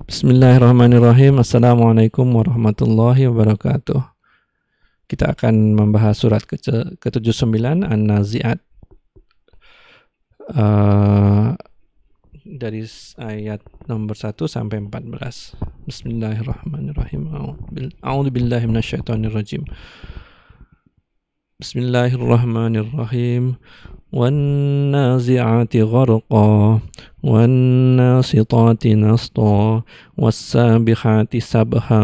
Bismillahirrahmanirrahim. Assalamualaikum warahmatullahi wabarakatuh. Kita akan membahas surat ke-79 An-Nazi'at, dari ayat nomor 1 sampai 14. Bismillahirrahmanirrahim. A'udzubillahi minasyaitonirrajim. Bismillahirrahmanirrahim. وَالنَّازِعَاتِ غَرْقًا وَالنَّاشِطَاتِ نَشْطًا وَالسَّابِحَاتِ سَبْحًا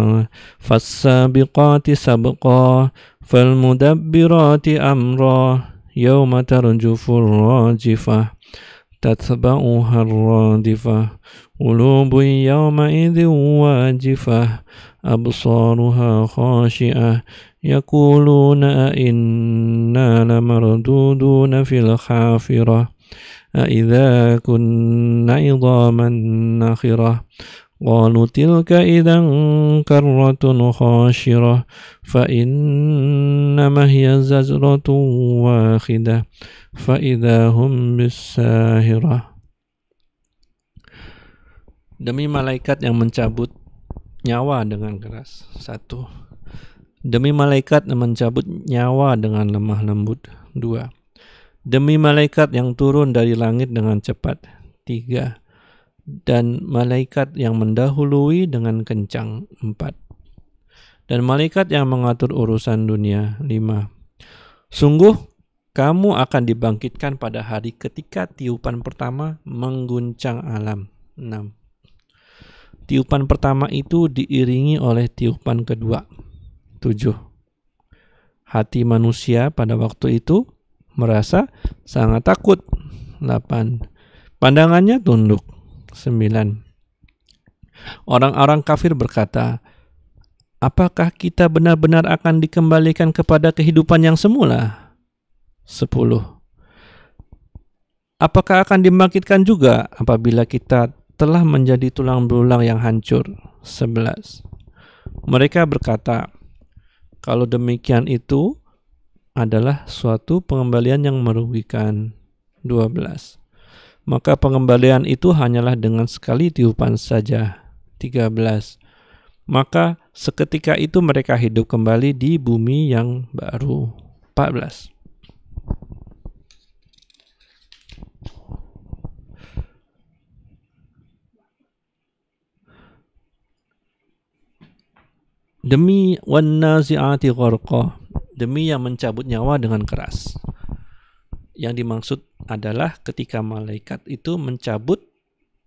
فَالسَّابِقَاتِ سَبْقًا فَالْمُدَبِّرَاتِ أَمْرًا يَوْمَ تَرْجُفُ الرَّاجِفَةُ تَتْبَعُهَا الرَّادِفَةُ قُلُوبٌ يَوْمَئِذٍ وَاجِفَةٌ أَبْصَارُهَا خَاشِعَةٌ يقولون أئنا لمردودون في الحافرة أئذا كنا عظاما نخرة قالوا تلك إذا كرة خاسرة فإنما هي زجرة واحدة فإذا هم بالساهرة. Demi malaikat yang mencabut nyawa dengan keras. 1. Demi malaikat yang mencabut nyawa dengan lemah lembut. 2. Demi malaikat yang turun dari langit dengan cepat. 3. Dan malaikat yang mendahului dengan kencang. 4. Dan malaikat yang mengatur urusan dunia. 5. Sungguh kamu akan dibangkitkan pada hari ketika tiupan pertama mengguncang alam. 6. Tiupan pertama itu diiringi oleh tiupan kedua. 7. Hati manusia pada waktu itu merasa sangat takut. 8. Pandangannya tunduk. 9. Orang-orang kafir berkata, apakah kita benar-benar akan dikembalikan kepada kehidupan yang semula? 10. Apakah akan dibangkitkan juga apabila kita telah menjadi tulang belulang yang hancur? 11. Mereka berkata, kalau demikian itu adalah suatu pengembalian yang merugikan. 12. Maka pengembalian itu hanyalah dengan sekali tiupan saja. 13. Maka seketika itu mereka hidup kembali di bumi yang baru. 14. Demi wan-nazi'ati gharqa, demi yang mencabut nyawa dengan keras. Yang dimaksud adalah ketika malaikat itu mencabut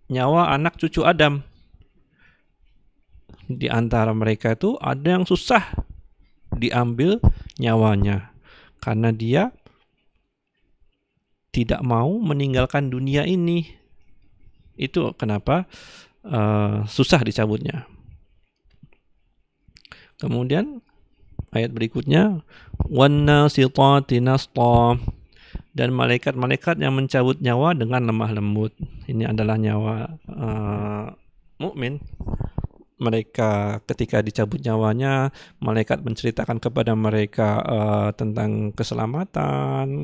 nyawa anak cucu Adam. Di antara mereka itu ada yang susah diambil nyawanya karena dia tidak mau meninggalkan dunia ini. Itu kenapa susah dicabutnya. Kemudian ayat berikutnya wan-nashitati nashta, dan malaikat-malaikat yang mencabut nyawa dengan lemah lembut. Ini adalah nyawa mukmin. Mereka ketika dicabut nyawanya, malaikat menceritakan kepada mereka tentang keselamatan,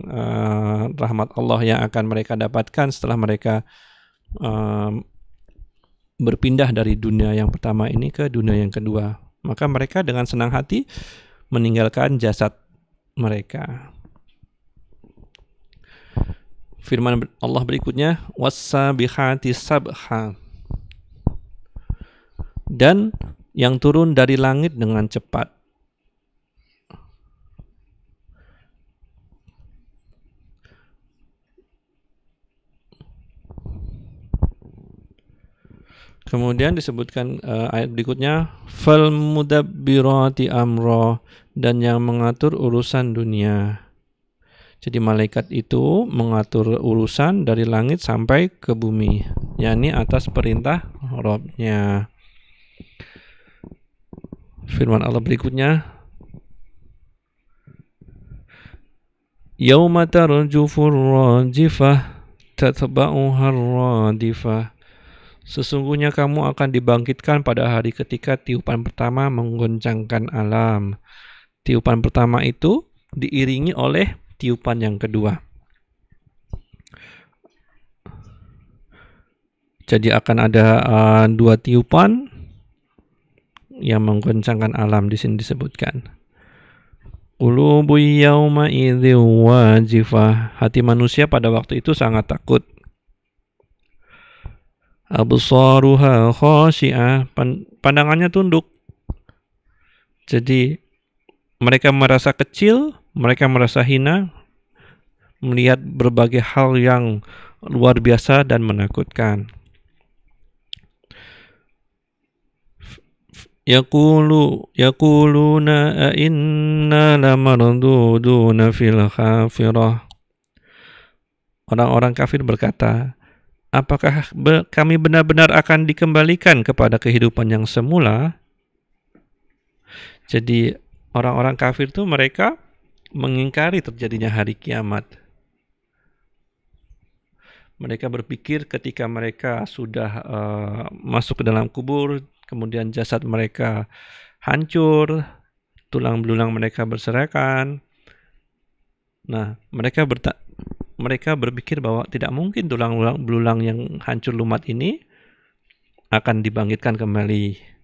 rahmat Allah yang akan mereka dapatkan setelah mereka berpindah dari dunia yang pertama ini ke dunia yang kedua. Maka mereka dengan senang hati meninggalkan jasad mereka. Firman Allah berikutnya, was-sabihati sabha, dan yang turun dari langit dengan cepat. Kemudian disebutkan ayat berikutnya, fal mudabbirati amra, dan yang mengatur urusan dunia. Jadi malaikat itu mengatur urusan dari langit sampai ke bumi, yakni atas perintah Rabb-nya. Firman Allah berikutnya, yauma tarjufur rajifah tatba'uhar radifah. Sesungguhnya kamu akan dibangkitkan pada hari ketika tiupan pertama menggoncangkan alam. Tiupan pertama itu diiringi oleh tiupan yang kedua. Jadi akan ada dua tiupan yang menggoncangkan alam di sini disebutkan. Qulubu yawma idzi wajifah. Hati manusia pada waktu itu sangat takut. Absaruha khashi'ah. Pandangannya tunduk. Jadi mereka merasa kecil, mereka merasa hina, melihat berbagai hal yang luar biasa dan menakutkan. Yaquluna a inna lamarduduna fil khafirah. Orang-orang kafir berkata, apakah kami benar-benar akan dikembalikan kepada kehidupan yang semula? Jadi orang-orang kafir itu mereka mengingkari terjadinya hari kiamat. Mereka berpikir ketika mereka sudah masuk ke dalam kubur, kemudian jasad mereka hancur, tulang belulang mereka berserakan. Nah, mereka berpikir bahwa tidak mungkin tulang belulang yang hancur lumat ini akan dibangkitkan kembali.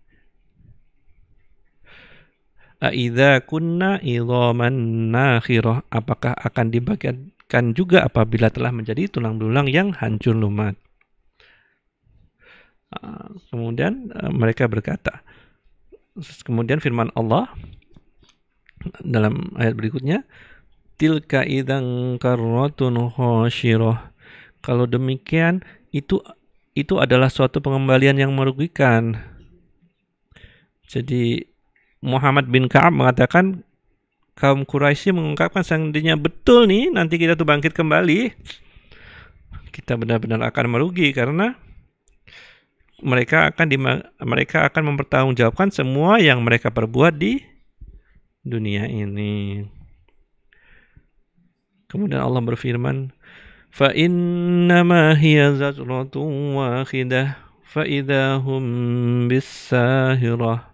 Aidza kunna idhaman nakhirah, apakah akan dibangkitkan juga apabila telah menjadi tulang belulang yang hancur lumat? Kemudian mereka berkata, kemudian firman Allah dalam ayat berikutnya, tilka idzan karratun khashirah. Kalau demikian itu adalah suatu pengembalian yang merugikan. Jadi Muhammad bin Ka'ab mengatakan, kaum Quraisy mengungkapkan seandainya betul nih nanti kita tuh bangkit kembali, kita benar-benar akan merugi karena mereka akan mempertanggungjawabkan semua yang mereka perbuat di dunia ini. Kemudian Allah berfirman, fa innama hiya zajratun wahidah fa idahum bis-sahirah.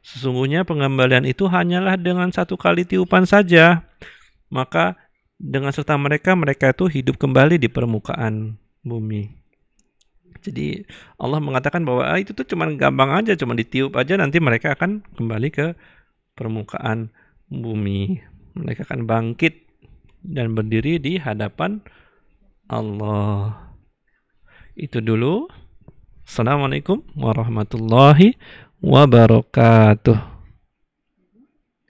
Sesungguhnya pengembalian itu hanyalah dengan satu kali tiupan saja. Maka dengan serta mereka itu hidup kembali di permukaan bumi. Jadi Allah mengatakan bahwa itu tuh cuma gampang aja, cuma ditiup aja nanti mereka akan kembali ke permukaan bumi. Mereka akan bangkit dan berdiri di hadapan Allah. Itu dulu. Assalamualaikum warahmatullahi wabarakatuh.